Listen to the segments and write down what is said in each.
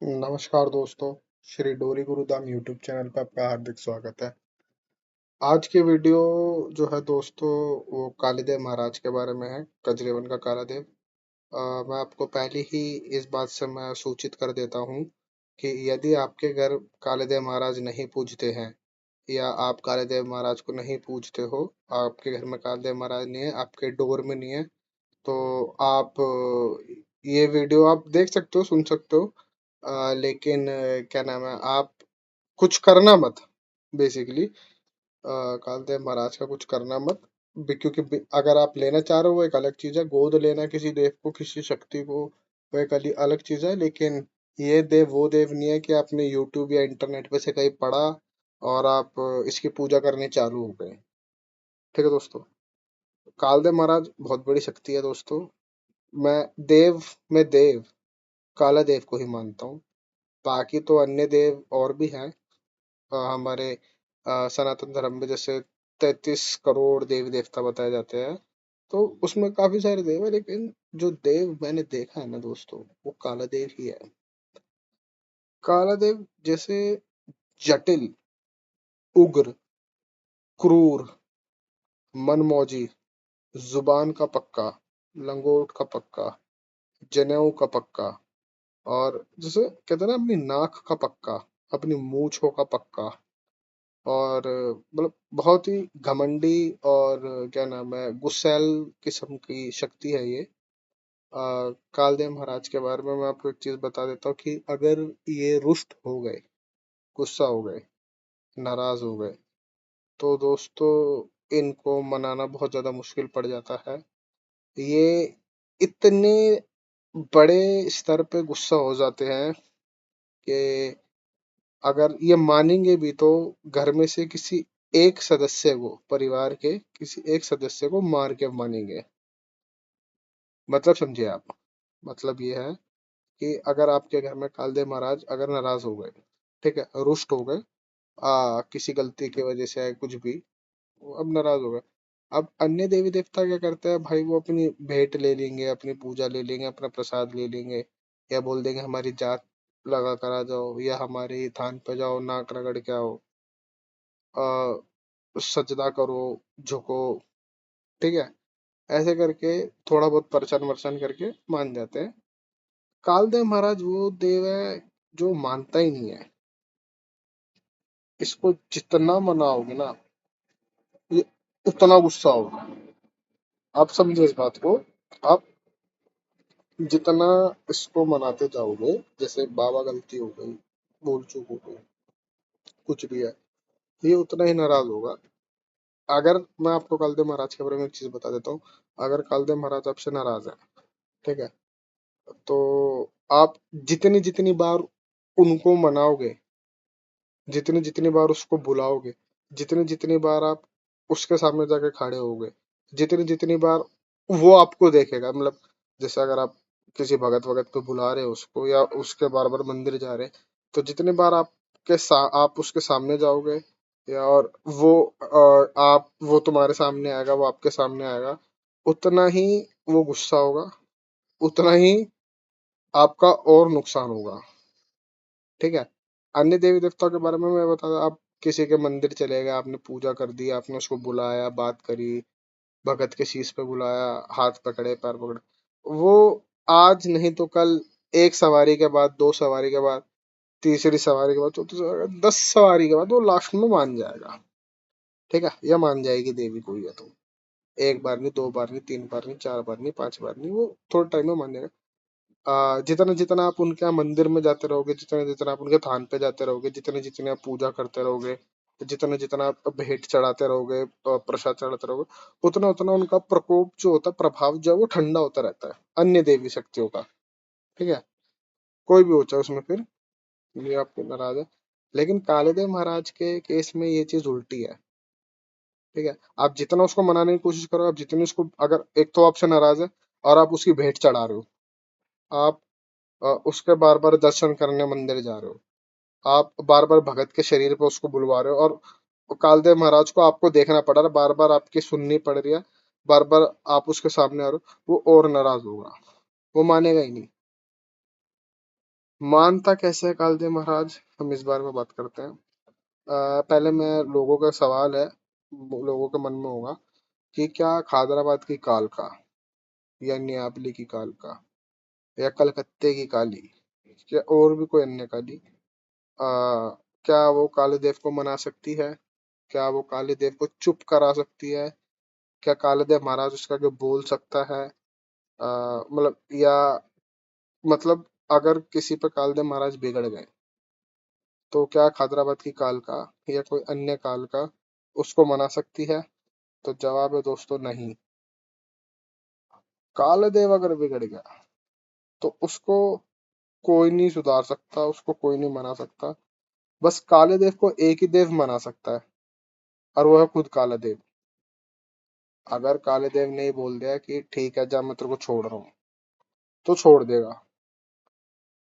नमस्कार दोस्तों। श्री डोरी गुरुदाम यूट्यूब चैनल पर आपका हार्दिक स्वागत है। आज की वीडियो जो है दोस्तों, वो कालीदेव महाराज के बारे में है। कजरीवन का कालादेव। मैं आपको पहले ही इस बात से मैं सूचित कर देता हूँ कि यदि आपके घर कालीदेव महाराज नहीं पूजते हैं या आप कालीदेव महाराज को नहीं पूजते हो, आपके घर में कालीदेव महाराज नहीं है, आपके डोर में नहीं है, तो आप ये वीडियो आप देख सकते हो, सुन सकते हो। लेकिन क्या नाम है, आप कुछ करना मत। बेसिकली कालदेव महाराज का कुछ करना मत। क्योंकि अगर आप लेना चाह रहे हो वो एक अलग चीज है। गोद लेना किसी देव को, किसी शक्ति को, वो एक अलग चीज है। लेकिन ये देव वो देव नहीं है कि आपने यूट्यूब या इंटरनेट पे से कहीं पढ़ा और आप इसकी पूजा करने चालू हो गए। ठीक है दोस्तों। कालदेव महाराज बहुत बड़ी शक्ति है दोस्तों। मैं देव में देव काला देव को ही मानता हूँ। बाकी तो अन्य देव और भी हैं। हमारे सनातन धर्म में जैसे 33 करोड़ देवी देवता बताए जाते हैं, तो उसमें काफी सारे देव है। लेकिन जो देव मैंने देखा है ना दोस्तों, वो काला देव ही है। काला देव जैसे जटिल, उग्र, क्रूर, मनमौजी, जुबान का पक्का, लंगोट का पक्का, जनेऊ का पक्का, और जैसे कहते हैं ना, अपनी नाक का पक्का, अपनी मूंछों का पक्का, और मतलब बहुत ही घमंडी और क्या नाम है, गुस्सैल किस्म की शक्ति है ये। कालदेव महाराज के बारे में मैं आपको एक चीज बता देता हूँ कि अगर ये रुष्ट हो गए, गुस्सा हो गए, नाराज हो गए, तो दोस्तों इनको मनाना बहुत ज्यादा मुश्किल पड़ जाता है। ये इतने बड़े स्तर पे गुस्सा हो जाते हैं कि अगर ये मानेंगे भी तो घर में से किसी एक सदस्य को, परिवार के किसी एक सदस्य को मार के मानेंगे। मतलब समझिए आप। मतलब ये है कि अगर आपके घर में कालदेव महाराज अगर नाराज हो गए, ठीक है, रुष्ट हो गए, किसी गलती की वजह से है, कुछ भी, वो अब नाराज हो गए। अब अन्य देवी देवता क्या करते हैं भाई, वो अपनी भेंट ले लेंगे, अपनी पूजा ले लेंगे, अपना प्रसाद ले लेंगे, या बोल देंगे हमारी जात लगा कर आ जाओ, या हमारे थान पे जाओ, नाक रगड़ के आओ, सजदा करो, झुको। ठीक है। ऐसे करके थोड़ा बहुत प्रवचन वरचन करके मान जाते हैं। कालदेव महाराज वो देव है जो मानता ही नहीं है। इसको जितना मनाओगे ना, ये उतना गुस्सा होगा। आप समझे इस बात को। आप जितना इसको मनाते जाओगे, जैसे बाबा गलती हो गई, भूल चूक हो गई, कुछ भी है, ये उतना ही नाराज होगा। अगर मैं आपको कालदेव महाराज के बारे में एक चीज बता देता हूँ। अगर कालदेव महाराज आपसे नाराज है, ठीक है, तो आप जितनी जितनी बार उनको मनाओगे, जितनी जितनी बार उसको बुलाओगे, जितनी जितनी बार आप उसके सामने जाके खड़े होगे, जितनी जितनी बार वो आपको देखेगा, मतलब जैसे अगर आप किसी भगत वगत को बुला रहे हो उसको, या उसके बार बार मंदिर जा रहे, तो जितनी बार आप उसके सामने जाओगे, या और वो आप वो तुम्हारे सामने आएगा, वो आपके सामने आएगा, उतना ही वो गुस्सा होगा, उतना ही आपका और नुकसान होगा। ठीक है। अन्य देवी देवताओं के बारे में मैं बता दूं, आप किसी के मंदिर चले गए, आपने पूजा कर दी, आपने उसको बुलाया, बात करी, भगत के शीश पे बुलाया, हाथ पकड़े, पैर पकड़े, वो आज नहीं तो कल, एक सवारी के बाद, दो सवारी के बाद, तीसरी सवारी के बाद, चौथी सवारी के बाद, 10 सवारी के बाद वो लास्ट में मान जाएगा। ठीक है, या मान जाएगी देवी कोई है तो। एक बार नहीं, दो बार नहीं, तीन बार नहीं, चार बार नहीं, पांच बार नहीं, वो थोड़े टाइम में मान जाएगा। जितना जितना आप उनके यहाँ मंदिर में जाते रहोगे, जितना जितना आप उनके थान पे जाते रहोगे, जितने जितने आप पूजा करते रहोगे, जितना जितना आप भेंट चढ़ाते रहोगे, प्रसाद चढ़ाते रहोगे, उतना उतना उनका प्रकोप जो होता है, प्रभाव जो है, वो ठंडा होता रहता है अन्य देवी शक्तियों का। ठीक है। कोई भी हो चाहे उसमें फिर, ये आपको नाराज है। लेकिन कालीदेव महाराज के केस में ये चीज उल्टी है। ठीक है। आप जितना उसको मनाने की कोशिश करो, आप जितनी उसको, अगर एक तो आपसे नाराज है और आप उसकी भेंट चढ़ा रहे हो, आप उसके बार बार दर्शन करने मंदिर जा रहे हो, आप बार बार भगत के शरीर पे उसको बुलवा रहे हो, और कालदेव महाराज को आपको देखना पड़ रहा है, बार बार आपकी सुननी पड़ रही है, बार बार आप उसके सामने आ रहे हो, वो और नाराज होगा, वो मानेगा ही नहीं। मानता कैसे है कालदेव महाराज, हम इस बारे में बात करते हैं। पहले मैं लोगों का सवाल है, लोगों के मन में होगा कि क्या खादराबाद की कालका या न्यापली की कालका या कलकत्ते की काली या और भी कोई अन्य काली, क्या वो काले देव को मना सकती है? क्या वो काले देव को चुप करा सकती है? क्या काले देव महाराज उसका के बोल सकता है? मतलब या मतलब अगर किसी पे काले देव महाराज बिगड़ गए तो क्या खादराबाद की काल का या कोई अन्य काल का उसको मना सकती है? तो जवाब है दोस्तों, नहीं। काले देव अगर बिगड़ गया तो उसको कोई नहीं सुधार सकता, उसको कोई नहीं मना सकता। बस काले देव को एक ही देव मना सकता है, और वो है खुद काला देव। अगर काले देव ने ही बोल दिया कि ठीक है जा मैं तेरे को छोड़ रहा हूँ, तो छोड़ देगा।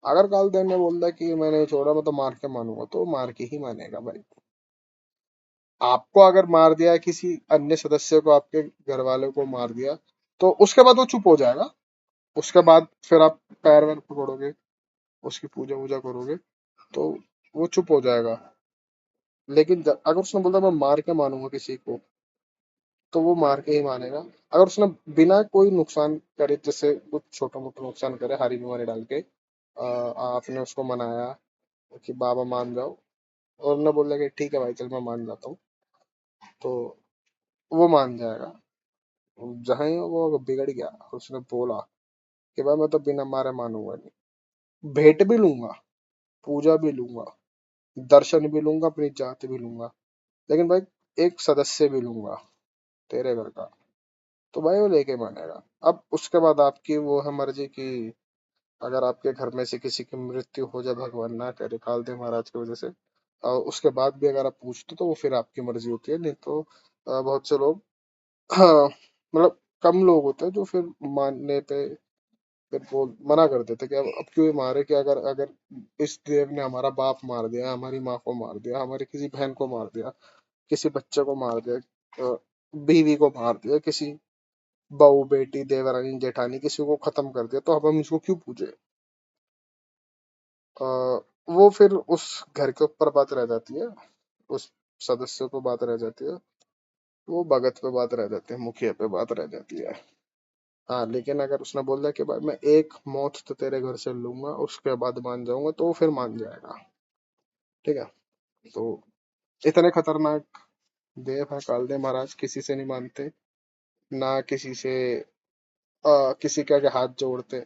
अगर काले देव ने बोल दिया कि मैं नहीं छोड़ा, मैं तो मार के मानूंगा, तो मार के ही मानेगा भाई। आपको अगर मार दिया है, किसी अन्य सदस्य को, आपके घर वाले को मार दिया, तो उसके बाद वो चुप हो जाएगा। उसके बाद फिर आप पैर वैर पकड़ोगे, उसकी पूजा वूजा करोगे, तो वो चुप हो जाएगा। लेकिन अगर उसने बोला मैं मार के मानूंगा किसी को, तो वो मार के ही मानेगा। अगर उसने बिना कोई नुकसान करे, जैसे कुछ छोटा मोटा नुकसान करे हारी बीमारी डाल के, आपने उसको मनाया कि बाबा मान जाओ, और उन्होंने बोला कि ठीक है भाई चल मैं मान जाता हूँ, तो वो मान जाएगा। जहाँ ही वो अगर बिगड़ गया, उसने बोला कि भाई मैं तो बिना मारे मानूंगा नहीं, भेंट भी लूंगा, पूजा भी लूंगा, दर्शन भी लूंगा, अपनी जाति भी लूंगा, लेकिन भाई एक सदस्य भी लूंगा तेरे घर का, तो भाई वो लेके मानेगा। अब उसके बाद आपकी वो है मर्जी कि अगर आपके घर में से किसी की मृत्यु हो जाए, भगवान ना करे, काल दे महाराज की वजह से, और उसके बाद भी अगर आप पूछते तो वो फिर आपकी मर्जी होती है। नहीं तो बहुत से लोग, हाँ, मतलब कम लोग होते हैं जो फिर मानने पे फिर वो मना कर देते कि अब क्यों ये मारे, कि अगर अगर इस देव ने हमारा बाप मार दिया, हमारी माँ को मार दिया, हमारी किसी बहन को मार दिया, किसी बच्चे को मार दिया, बीवी को मार दिया, किसी बहू बेटी देवरानी जेठानी किसी को खत्म कर दिया, तो अब हम इसको क्यों पूजे? अ, वो फिर उस घर के ऊपर बात रह जाती है, उस सदस्य पे बात रह जाती है, वो भगत पे बात रह जाती है, मुखिया पे बात रह जाती है। हाँ, लेकिन अगर उसने बोल दिया कि भाई मैं एक मौत तो तेरे घर से लूंगा, उसके बाद मान जाऊंगा, तो वो फिर मान जाएगा। ठीक है। तो इतने खतरनाक देव है कालदेव महाराज, किसी से नहीं मानते, ना किसी से किसी के आगे हाथ जोड़ते,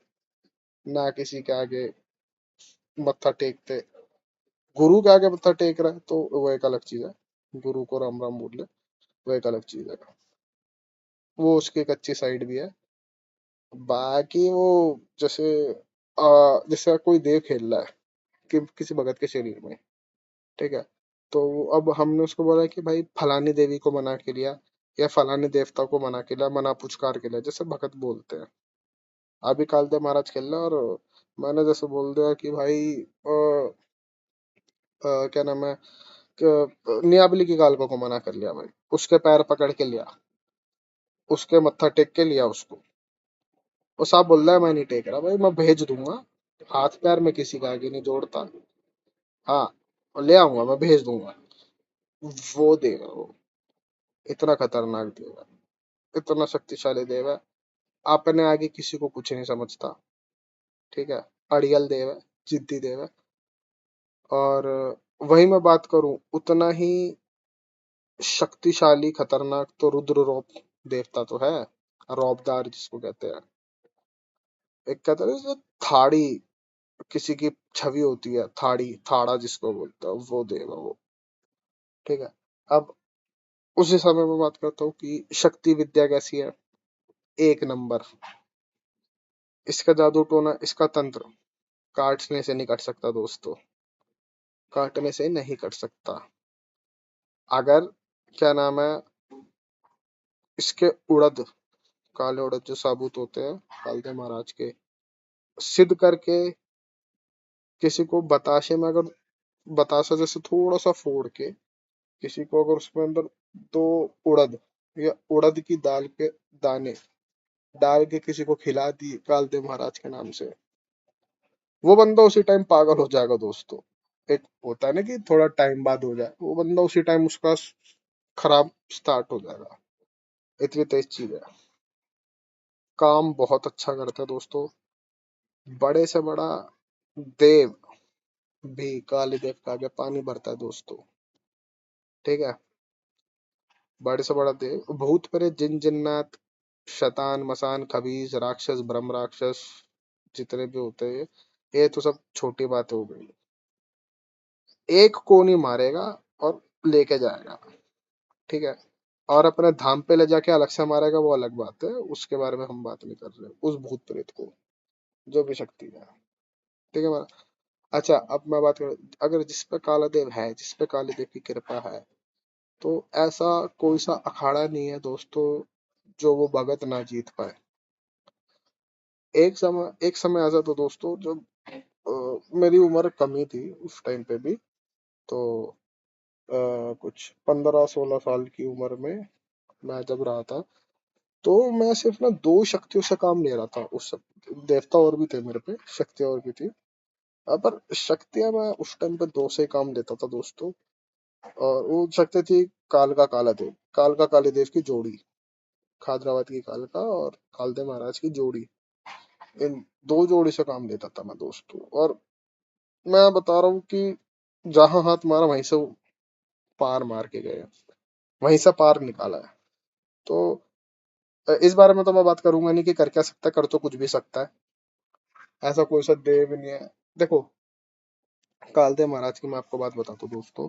ना किसी के आगे मत्था टेकते। गुरु के आगे मत्था टेक रहा है तो वो एक अलग चीज है, गुरु को राम राम बोल ले, वो एक अलग चीज है, वो उसकी एक अच्छी साइड भी है। बाकी वो जैसे जैसे कोई देव खेल रहा है कि किसी भगत के शरीर में, ठीक है, तो अब हमने उसको बोला कि भाई फलानी देवी को मना के लिया, या फलानी देवता को मना के लिया, मना पुचकार के लिया, जैसे भगत बोलते हैं। अभी कालदेव महाराज खेल रहा है, और मैंने जैसे बोल दिया कि भाई क्या नाम है, नियाबली की गालकों को मना कर लिया भाई, उसके पैर पकड़ के लिया, उसके मत्था टेक के लिया उसको, वो साहब बोल रहा है मैं नहीं टेक रहा, भाई मैं भेज दूंगा, हाथ पैर में किसी का आगे नहीं जोड़ता। हाँ, और ले आऊंगा, मैं भेज दूंगा, वो देगा वो, इतना खतरनाक देव है, इतना शक्तिशाली देव है, अपने आगे किसी को कुछ नहीं समझता। ठीक है, अड़ियल देव है, जिद्दी देव है। और वही मैं बात करूं, उतना ही शक्तिशाली खतरनाक तो रुद्र रौप देवता तो है, रौबदार जिसको कहते हैं। एक कहते हैं जैसे थाड़ी, किसी की छवि होती है, थाड़ी थाड़ा जिसको बोलते हैं, वो देव है वो। ठीक है। अब उसी समय में बात करता हूँ कि शक्ति विद्या कैसी है, एक नंबर। इसका जादू टोना, इसका तंत्र काटने से नहीं कट सकता दोस्तों, काटने से नहीं कट सकता। अगर क्या नाम है, इसके उड़द, काले उड़द जो साबुत होते हैं कालके महाराज के, सिद्ध करके किसी को बताशे में, अगर बतासा जैसे थोड़ा सा फोड़ के, किसी को अगर उसमें अंदर दो उड़द या उड़द की दाल के दाने डाल के किसी को खिला दी कालदेव महाराज के नाम से, वो बंदा उसी टाइम पागल हो जाएगा दोस्तों। एक होता है ना कि थोड़ा टाइम बाद हो जाए, वो बंदा उसी टाइम उसका खराब स्टार्ट हो जाएगा। इतनी तेज चीज है। काम बहुत अच्छा करता है दोस्तों। बड़े से बड़ा देव भी काली देव के आगे पानी भरता है दोस्तों। ठीक है। बड़े से बड़ा देव, भूत प्रेत जिन जिन्नात, शैतान मसान खबीस राक्षस ब्रह्म राक्षस, जितने भी होते हैं, ये तो सब छोटी बात हो गई। एक को नहीं मारेगा और लेके जाएगा। ठीक है। और अपने धाम पे ले जाके अलग से मारेगा, वो अलग बात है, उसके बारे में हम बात नहीं कर रहे, उस भूत प्रेत को जो भी शक्ति है। ठीक है मेरा। अच्छा, अब मैं बात कर, अगर जिस पे काला देव है, जिस पे काली देव की कृपा है, तो ऐसा कोई सा अखाड़ा नहीं है दोस्तों जो वो भगत ना जीत पाए। एक समय ऐसा था दोस्तों जब मेरी उम्र कम ही थी उस टाइम पे भी। तो कुछ 15-16 साल की उम्र में मैं जब रहा था, तो मैं सिर्फ ना दो शक्तियों से काम ले रहा था उस देवता और भी थे मेरे पे, शक्तियां और भी थी। पर शक्तियां मैं उस टाइम पे दो से ही काम लेता था दोस्तों। और वो शक्ति थी काल का काला देव, काल का काली देव की जोड़ी, खादराबाद की कालका और कालदेव महाराज की जोड़ी। इन दो जोड़ी से काम लेता था मैं दोस्तों। और मैं बता रहा हूँ कि जहां हाथ मारा वहीं से वो पार मार के गए, वहीं से पार निकाला है। तो इस बारे में तो मैं बात करूंगा नहीं कि कर क्या सकता है, कर तो कुछ भी सकता है। ऐसा कोई सा देव नहीं है। देखो, कालदेव महाराज की मैं आपको बात बताता हूँ दोस्तों।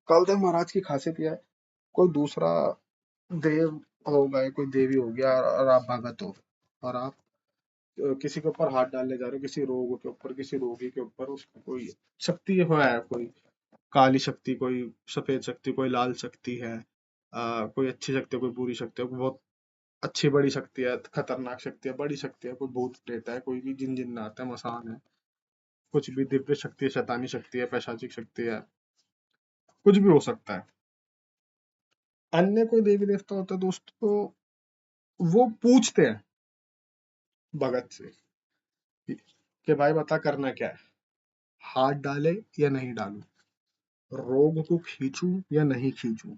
कालदेव महाराज की खासियत यह है, कोई दूसरा देव हो गए, कोई देवी हो गया, और आप भगत हो, और आप किसी के ऊपर हाथ डालने जा रहे हो, किसी रोग के ऊपर, किसी रोगी के ऊपर, उसको कोई शक्ति है, कोई काली शक्ति, कोई सफेद शक्ति, कोई लाल शक्ति है, कोई अच्छी शक्ति है, कोई बुरी शक्ति है, कोई बहुत अच्छी बड़ी शक्ति है, खतरनाक शक्ति है, बड़ी शक्ति है, कोई भूत प्रेत है, कोई भी जिन जिन्नात है, मसान है, कुछ भी दिव्य शक्ति है, शैतानी शक्ति है, पैशाचिक शक्ति है, कुछ भी हो सकता है। अन्य कोई देवी देवता होता है दोस्तों, वो पूछते हैं भगत से कि भाई बता करना क्या है, हाथ डाले या नहीं डालूं, रोग को खींचूं या नहीं खींचूं,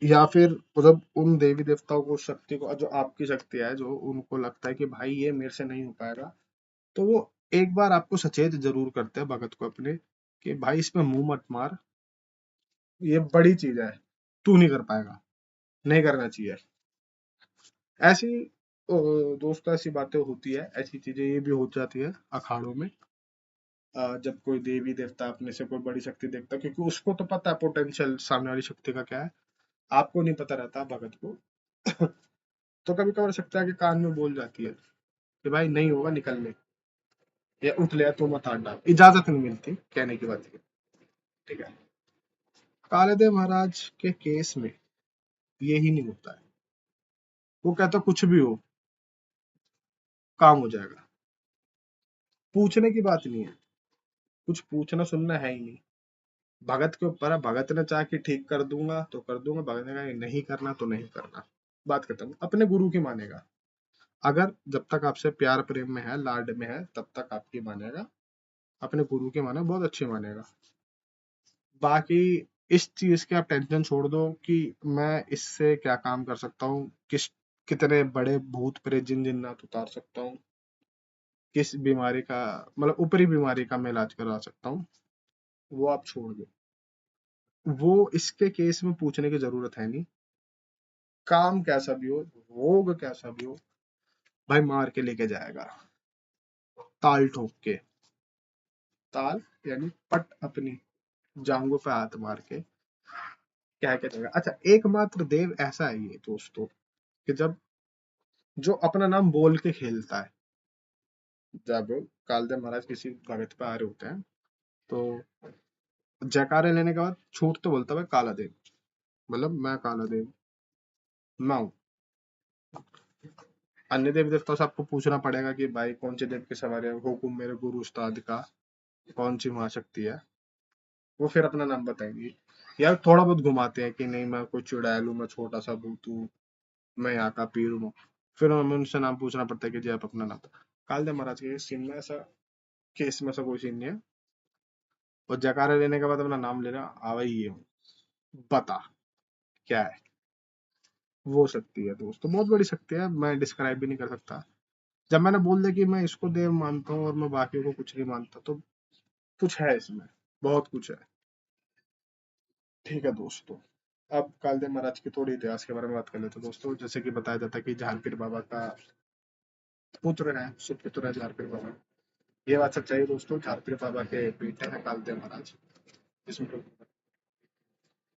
या फिर मतलब उन देवी देवताओं को, शक्ति को, जो आपकी शक्ति है, जो उनको लगता है कि भाई ये मेरे से नहीं हो पाएगा, तो वो एक बार आपको सचेत जरूर करते हैं भगत को अपने, कि भाई इसमें मुंह मत मार, ये बड़ी चीज है, तू नहीं कर पाएगा, नहीं करना चाहिए। ऐसी दोस्तों ऐसी बातें होती है, ऐसी चीजें ये भी हो जाती है अखाड़ों में। जब कोई देवी देवता अपने से कोई बड़ी शक्ति देखता है, क्योंकि उसको तो पता है पोटेंशियल सामने वाली शक्ति का क्या है, आपको नहीं पता रहता भगत को। तो कभी कभार सकता है कि कान में बोल जाती है कि भाई नहीं होगा, निकल ले, या उठ ले, या तू मत हाथ डाल, इजाजत नहीं मिलती कहने की बात है। ठीक है। कालेदेव महाराज के केस में ये ही नहीं होता है। वो कहता कुछ भी हो, काम हो जाएगा, पूछने की बात नहीं है, कुछ पूछना सुनना है ही नहीं। भगत के ऊपर है, भगत ने चाह के ठीक कर दूंगा तो कर दूंगा, भगत ने कहा नहीं करना तो नहीं करना, बात खत्म। अपने गुरु की मानेगा, अगर जब तक आपसे प्यार प्रेम में है, लाड में है, तब तक आपकी मानेगा, अपने गुरु की माने बहुत अच्छी मानेगा। बाकी इस चीज की आप टेंशन छोड़ दो कि मैं इससे क्या काम कर सकता हूँ, कितने बड़े भूत प्रेत जिन जिन्नात उतार सकता हूँ, किस बीमारी का, मतलब ऊपरी बीमारी का मैं इलाज करा सकता हूँ, वो आप छोड़ दो। वो इसके केस में पूछने की जरूरत है नहीं। काम कैसा भी हो, रोग कैसा भी हो, भाई मार के लेके जाएगा, ताल ठोक के। ताल यानी पट, अपनी जांघों पे हाथ मार के क्या जाएगा। अच्छा, एकमात्र देव ऐसा है ये दोस्तों, कि जब जो अपना नाम बोल के खेलता है, जब कालदेव महाराज किसी भगत पे आ रहे होते हैं, तो जयकारे लेने के बाद छूट तो बोलता है काला देव, मतलब मैं काला देव, मैं हूँ। अन्य देवी देवताओं से आपको पूछना पड़ेगा कि भाई कौन से देव के सवार है, हुकुम मेरे गुरु उस्ताद का, कौन सी महाशक्ति है, वो फिर अपना नाम बताएंगे। यार थोड़ा बहुत घुमाते हैं कि नहीं मैं कोई चुड़ैल हूँ, मैं छोटा सा भूत हूँ, मैं यहाँ का पीर हूँ, फिर हमें उनसे नाम पूछना पड़ता है कि जी आप अपना नाम। कालदेव महाराज के सीन में ऐसा, केस में ऐसा कोई सीन नहीं है। और जयकारा लेने के बाद अपना नाम लेना, आवा ही ये हूँ, बता क्या है। वो शक्ति है दोस्तों, बहुत बड़ी शक्ति है, मैं डिस्क्राइब भी नहीं कर सकता। जब मैंने बोल दिया कि मैं इसको देव मानता हूँ और मैं बाकी को कुछ नहीं मानता, तो कुछ है इसमें, बहुत कुछ है। ठीक है दोस्तों, अब कालदेव महाराज की थोड़ी इतिहास के बारे में बात कर लेते हैं दोस्तों। जैसे कि बताया जाता है कि झारपीर बाबा का पुत्र है, सुपुत्र है झारपीर बाबा। ये बात सच्चाई है दोस्तों, झारपीर बाबा के बेटे हैं कालदेव महाराज, इसमें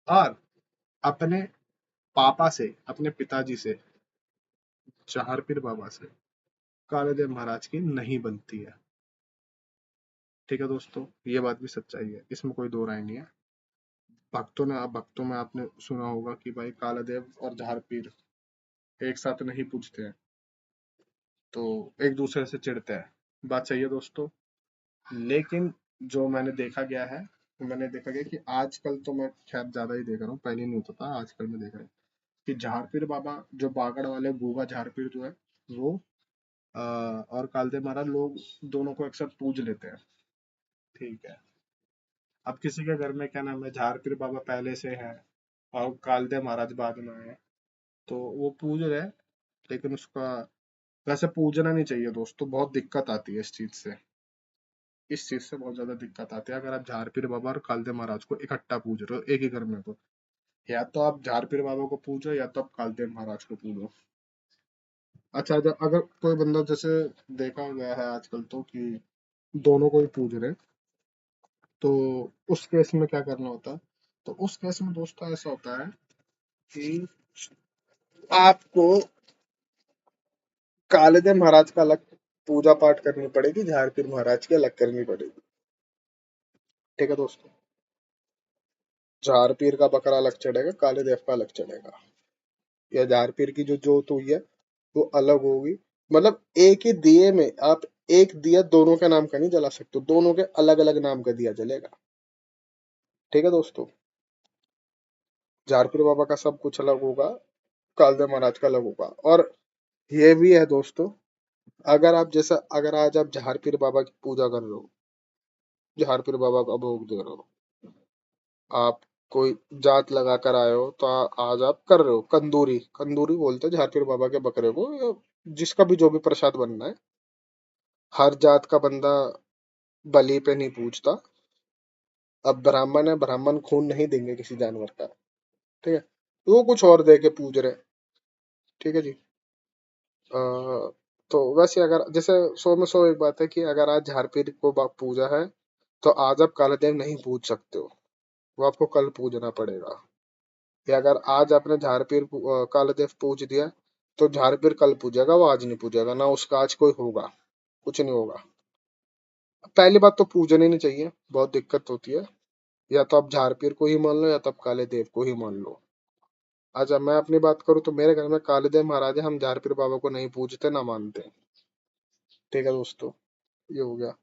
और अपने पापा से, अपने पिताजी से, झारपीर बाबा से कालदेव महाराज की नहीं बनती है। ठीक है दोस्तों, ये बात भी सच्चाई है, इसमें कोई दो राय नहीं है। भक्तों में आपने सुना होगा कि भाई कालादेव और झारपीर एक साथ नहीं पूजते हैं, तो एक दूसरे से चिढ़ते हैं। बात सही है दोस्तों। लेकिन जो मैंने देखा गया है, कि आजकल तो मैं खैर ज्यादा ही देख रहा हूँ, पहले नहीं होता था, आजकल मैं देख रहा हूँ कि झारपीर बाबा जो बागड़ वाले गूगा झारपीर जो है वो और कालदेव महाराज लोग दोनों को एक साथ पूज लेते हैं। ठीक है, अब किसी के घर में क्या नाम है, झारपीर बाबा पहले से है और कालदेव महाराज बाद में आए, तो वो पूज रहे हैं, लेकिन उसका वैसे पूजना नहीं चाहिए दोस्तों, बहुत दिक्कत आती है इस चीज से। इस चीज से बहुत ज्यादा दिक्कत आती है अगर आप झारपीर बाबा और कालदेव महाराज को इकट्ठा पूज रहे हो एक ही घर में, तो या तो आप झारपीर बाबा को पूजो या तो आप कालदेव महाराज को पूजो। अच्छा, जब अगर कोई बंदा, जैसे देखा गया है आजकल तो कि दोनों को ही पूज रहे हैं, तो उस केस में क्या करना होता है? तो उस केस में दोस्तों ऐसा होता है कि आपको कालिदास महाराज का अलग पूजा पाठ करनी पड़ेगी, झारपीर महाराज की अलग करनी पड़ेगी। ठीक है दोस्तों, झारपीर का बकरा अलग चढ़ेगा, कालिदेव का अलग चढ़ेगा, या झारपीर की जो जोत हुई है वो अलग होगी। मतलब एक ही दिए में आप एक दिया दोनों के नाम का नहीं जला सकते, दोनों के अलग अलग नाम का दिया जलेगा। ठीक है दोस्तों, झारपीर बाबा का सब कुछ अलग होगा, कालदेव महाराज का अलग होगा। और ये भी है दोस्तों, अगर आज आप झारपीर बाबा की पूजा कर रहे हो, झारपीर बाबा का भोग दे रहे हो, आप कोई जात लगा कर आए हो, तो आज आप कर रहे हो कंदूरी, कंदूरी बोलते हैं झारपीर बाबा के बकरे को, या जिसका भी जो भी प्रसाद बनना है। हर जात का बंदा बलि पे नहीं पूछता। अब ब्राह्मण है, ब्राह्मण खून नहीं देंगे किसी जानवर का। ठीक है, तो वो कुछ और दे के पूज रहे। ठीक है जी। अ, तो वैसे अगर जैसे 100 में 100 एक बात है कि अगर आज झारपीर को पूजा है, तो आज आप कालादेव नहीं पूज सकते हो, वो आपको कल पूजना पड़ेगा। या अगर आज आपने कालादेव पूज दिया, तो झारपीर कल पूजेगा, वो आज नहीं पूजेगा, ना उसका आज कोई होगा, कुछ नहीं होगा। पहली बात तो पूजन ही नहीं चाहिए, बहुत दिक्कत होती है। या तो आप झारपीर को ही मान लो या तो आप काले देव को ही मान लो। अच्छा, मैं अपनी बात करूँ तो मेरे घर में काले देव महाराज है, हम झारपीर बाबा को नहीं पूजते ना मानते। ठीक है दोस्तों, ये हो गया।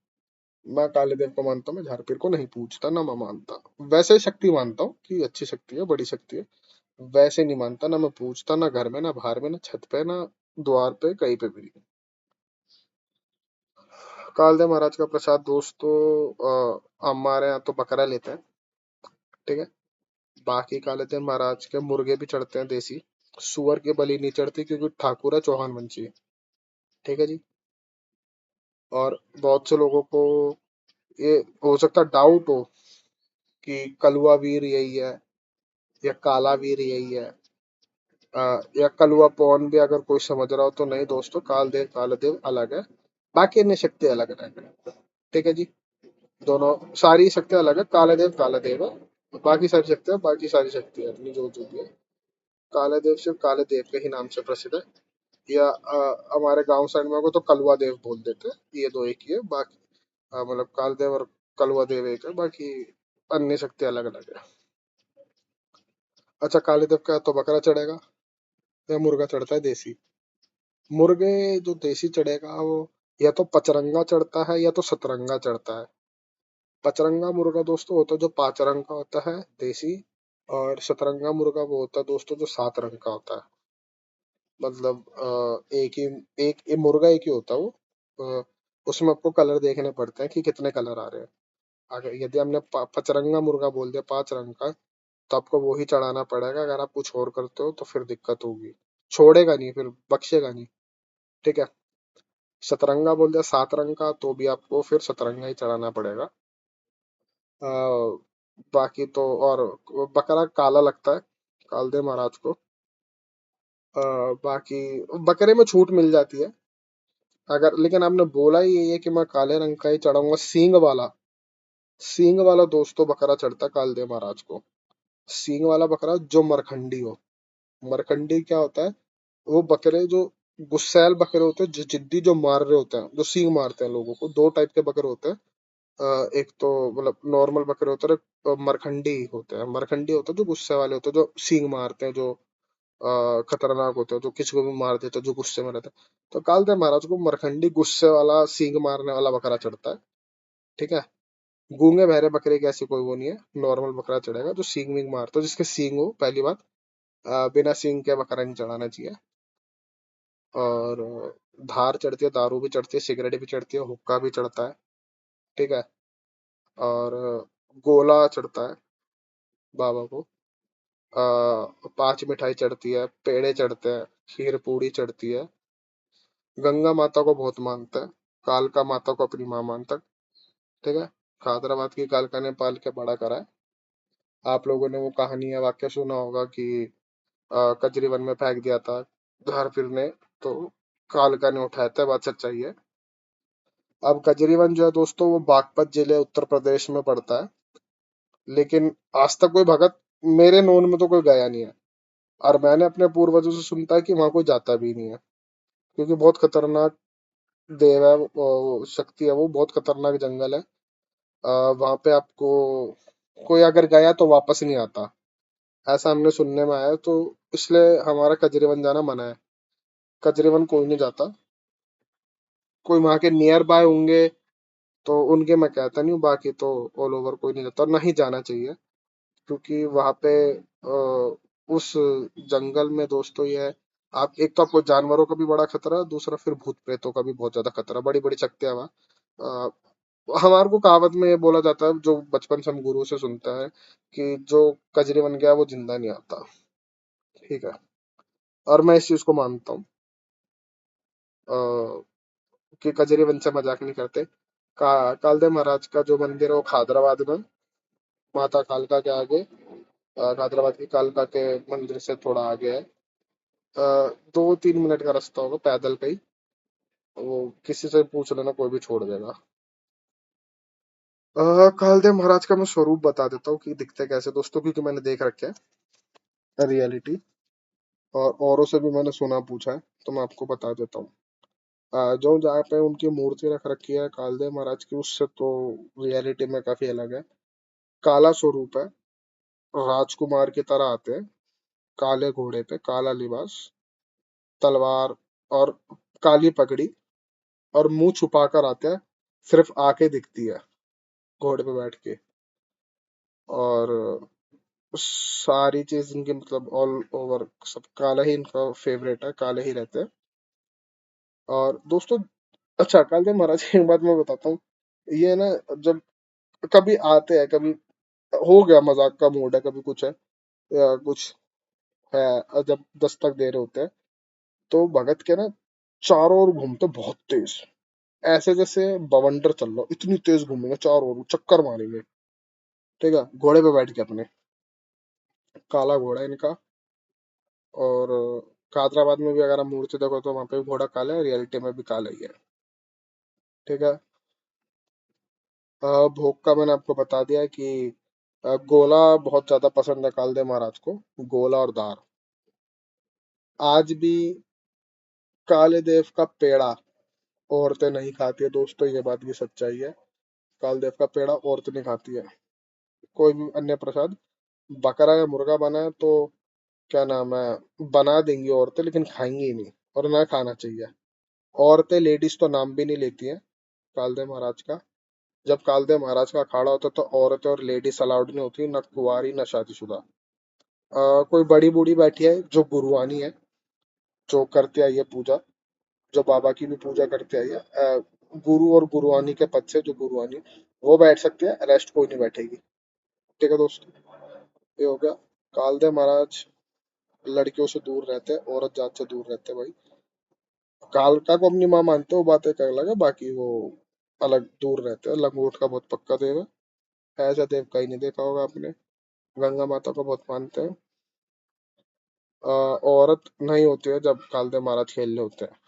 मैं काले देव को मानता हूँ, मैं झारपीर को नहीं पूजता ना मैं मानता। वैसे शक्ति मानता हूँ कि अच्छी शक्ति है, बड़ी शक्ति है। वैसे नहीं मानता, ना मैं पूजता, ना घर में, ना बाहर में, ना छत पे, ना द्वार पे, कहीं पे भी नहीं। कालदेव महाराज का प्रसाद दोस्तों, हमारे यहाँ तो बकरा लेते हैं। ठीक है, बाकी कालदेव महाराज के मुर्गे भी चढ़ते हैं देसी। सुअर की बलि नहीं चढ़ती क्योंकि ठाकुर है, चौहान वंशी। ठीक है जी। और बहुत से लोगों को ये हो सकता डाउट हो कि कलुआ वीर यही है या काला वीर यही है, या कलुआ पौन भी अगर कोई समझ रहा हो तो नहीं दोस्तों, कालदेव अलग है, बाकी अन्य शक्ति अलग है। ठीक है जी, दोनों सारी शक्तियां अलग है, काला देव है, बाकी सारी शक्तियां, बाकी सारी शक्तियां अपनी जो जो भी है। काला देव सिर्फ काले देव के ही नाम से प्रसिद्ध है। या हमारे गांव साइड में को तो कलवा देव बोल देते हैं, ये दो एक ही है। बाकी मतलब काल देव और कलवा देव एक है, बाकी अन्य शक्ति अलग अलग है। अच्छा, काले देव का तो बकरा चढ़ेगा या मुर्गा चढ़ता है देसी। मुर्गे जो देसी चढ़ेगा वो या तो पचरंगा चढ़ता है या तो सतरंगा चढ़ता है। पचरंगा मुर्गा दोस्तों होता है जो 5 रंग का होता है देसी, और सतरंगा मुर्गा वो होता है दोस्तों जो 7 रंग का होता है। मतलब एक ही, एक मुर्गा एक ही होता है वो, उसमें आपको कलर देखने पड़ते हैं कि कितने कलर आ रहे हैं। अगर यदि हमने पचरंगा मुर्गा बोल दिया 5 रंग का, तो आपको वो ही चढ़ाना पड़ेगा। अगर आप कुछ और करते हो तो फिर दिक्कत होगी, छोड़ेगा नहीं, फिर बख्शेगा नहीं। ठीक है। सतरंगा बोल दिया 7 रंग का, तो भी आपको फिर सतरंगा ही चढ़ाना पड़ेगा। आ, बाकी तो और बकरा काला लगता है कालदे महाराज को। बाकी बकरे में छूट मिल जाती है अगर, लेकिन आपने बोला ही यही है कि मैं काले रंग का ही चढ़ाऊंगा, सींग वाला। सींग वाला दोस्तों बकरा चढ़ता है कालदे महाराज को। सींग वाला बकरा जो मरखंडी हो। मरखंडी क्या होता है? वो बकरे जो गुस्सैल बकरे होते हैं, जो जिद्दी, जो मार रहे होते हैं, जो सींग मारते हैं लोगों को। दो टाइप के बकरे होते हैं। एक तो मतलब नॉर्मल बकरे होते हैं, और एक मरखंडी होते हैं। मरखंडी होते हैं जो गुस्से वाले होते हैं, जो सींग मारते हैं, जो खतरनाक होते हैं, जो किसी को भी मार देते हैं, जो गुस्से में रहते हैं। तो कालदे महाराज को मरखंडी गुस्से वाला सींग मारने वाला बकरा चढ़ता है। ठीक है। गूंगे बहरे बकरे की ऐसी कोई वो नहीं है, नॉर्मल बकरा चढ़ेगा जो सींग वींग मारता है, जिसके सींग हो। पहली बात, बिना सींग के बकरा नहीं चढ़ाना चाहिए। और धार चढ़ती है, दारू भी चढ़ती है, सिगरेट भी चढ़ती है, हुक्का भी चढ़ता है। ठीक है। और गोला चढ़ता है बाबा को। 5 मिठाई चढ़ती है, पेड़े चढ़ते हैं, खीर पूड़ी चढ़ती है। गंगा माता को बहुत मानता है, कालका माता को अपनी माँ मानता है। ठीक है। हैदराबाद की कालका ने पाल के बड़ा करा है। आप लोगों ने वो कहानी या वाक्य सुना होगा कि कजरी वन में फेंक दिया था घर फिरने, तो कालका ने उठाया था। बात सच्चाई है। अब कजरीवन जो है दोस्तों, वो बागपत जिले उत्तर प्रदेश में पड़ता है। लेकिन आज तक कोई भगत मेरे नोन में तो कोई गया नहीं है। और मैंने अपने पूर्वजों से सुनता है कि वहां कोई जाता भी नहीं है, क्योंकि बहुत खतरनाक देव है, शक्ति है, वो बहुत खतरनाक जंगल है। वहां पे आपको कोई अगर गया तो वापस नहीं आता, ऐसा हमने सुनने में आया है। तो इसलिए हमारा कजरीवन जाना मना है। कजरीवन कोई नहीं जाता। कोई वहां के नियर बाय होंगे तो उनके मैं कहता नहीं हूँ, बाकी तो ऑल ओवर कोई नहीं जाता, और नहीं जाना चाहिए। क्योंकि वहां पे उस जंगल में दोस्तों ये है, आप एक तो आपको जानवरों का भी बड़ा खतरा है, दूसरा फिर भूत प्रेतों का भी बहुत ज्यादा खतरा, बड़ी बड़ी शक्तियां वहाँ। हमारे को कहावत में ये बोला जाता है, जो बचपन से हम गुरु से सुनता है, कि जो कजरी बन गया वो जिंदा नहीं आता। ठीक है। और मैं इस चीज को मानता हूँ कि कजरी वन से मजाक नहीं करते। कालदे महाराज का जो मंदिर है वो हैदराबाद में, माता कालका के आगे, हैदराबाद की कालका के मंदिर से थोड़ा आगे है। 2-3 मिनट का रास्ता होगा पैदल का ही। वो किसी से पूछ लेना, कोई भी छोड़ देगा। कालदेव महाराज का मैं स्वरूप बता देता हूँ कि दिखते कैसे दोस्तों, क्योंकि मैंने देख रखे है रियलिटी, और औरों से भी मैंने सुना पूछा है, तो मैं आपको बता देता हूँ। जो जहाँ पे उनकी मूर्ति रख रखी है कालदेव महाराज की, उससे तो रियलिटी में काफी अलग है। काला स्वरूप है, राजकुमार की तरह आते हैं, काले घोड़े पे, काला लिबास, तलवार और काली पगड़ी, और मुंह छुपा कर आते हैं, सिर्फ आंखें दिखती है घोड़े पे बैठ के। और सारी चीज इनकी मतलब ऑल ओवर सब काला ही इनका फेवरेट है, काले ही रहते हैं। और दोस्तों, अच्छा कालदेव महाराज की एक बात मैं बताता हूँ। ये ना, जब कभी आते हैं, कभी हो गया मजाक का मूड है, कभी कुछ है या कुछ है, जब दस्तक दे रहे होते हैं, तो भगत के ना चारों ओर घूमते बहुत तेज, ऐसे जैसे बवंडर चल रहा हो, इतनी तेज घूमेंगे चारों ओर, चक्कर मारेंगे। ठीक है। घोड़े पे बैठ के अपने, काला घोड़ा है इनका। और हैदराबाद में भी अगर आप मूर्ति देखो तो वहां पे भी घोड़ा काला है, रियलिटी में भी काला ही है। ठीक है। भोग का मैंने आपको बता दिया कि गोला बहुत ज्यादा पसंद है कालदेव महाराज को। गोला और दार। आज भी काले देव का पेड़ा औरतें नहीं खाती है दोस्तों, ये बात की सच्चाई है। कालदेव का पेड़ा औरतें नहीं खाती है। कोई भी अन्य प्रसाद, बकरा या मुर्गा बना है तो क्या नाम है, बना देंगी औरतें, लेकिन खाएंगी ही नहीं, और ना खाना चाहिए। औरतें, लेडीज तो नाम भी नहीं लेती हैं कालदेव महाराज का। जब कालदेव महाराज का अखाड़ा होता है तो औरतें और लेडीज अलाउड नहीं होती, न कुंवारी न शादीशुदा। कोई बड़ी बूढ़ी बैठी है जो गुरुआनी है, जो करती आई है पूजा, जो बाबा की भी पूजा करते आई है। गुरु और गुरुआनी के पद से, जो गुरुआनी वो बैठ सकते हैं, रेस्ट कोई नहीं बैठेगी। ठीक है दोस्तों, ये हो गया। कालदेव महाराज लड़कियों से दूर रहते हैं, औरत जात से दूर रहते हैं भाई। कालका को अपनी माँ मानते हो, बातें कर लगे, बाकी वो अलग दूर रहते हैं। लंगोट का बहुत पक्का देव है, ऐसा देव कहीं नहीं देखा होगा आपने। गंगा माता को बहुत मानते हैं। औरत नहीं होती है जब कालदेव महाराज खेल रहे होते हैं।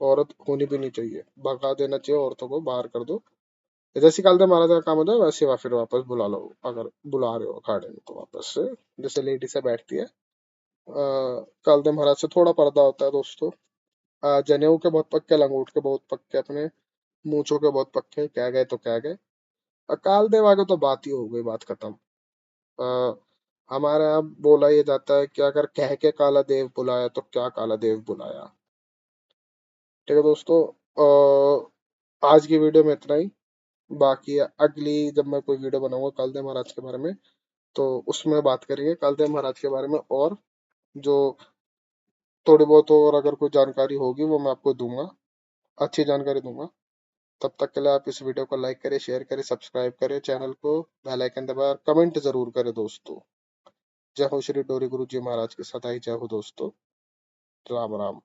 औरत होनी भी नहीं चाहिए, भगा देना चाहिए औरतों को, बाहर कर दो। जैसे कालदेव महाराज का काम होता है वैसे फिर वापस बुला लो, अगर बुला रहे हो अखाड़े में तो वापस से, जैसे लेडी से बैठती है। कालदेव महाराज से थोड़ा पर्दा होता है दोस्तों। जनेऊ के बहुत पक्के, लंगोट के बहुत पक्के, अपने मूंछों के बहुत पक्के, कह गए तो कह गए। कालदेव आगे तो बात ही हो गई, बात खत्म। अ, हमारे यहाँ बोला ये जाता है कि अगर कह के काला देव बुलाया तो क्या काला देव बुलाया। ठीक है दोस्तों, आज की वीडियो में इतना ही। बाकी अगली जब मैं कोई वीडियो बनाऊंगा कालदेव महाराज के बारे में, तो उसमें बात करेंगे कालदेव महाराज के बारे में, और जो थोड़ी बहुत और अगर कोई जानकारी होगी वो मैं आपको दूंगा, अच्छी जानकारी दूंगा। तब तक के लिए आप इस वीडियो को लाइक करें, शेयर करें, सब्सक्राइब करें चैनल को, बेल आइकन दबाएं, कमेंट जरूर करें दोस्तों। जय हो श्री डोरी गुरु जी महाराज की सदा ही जय हो दोस्तों। राम राम।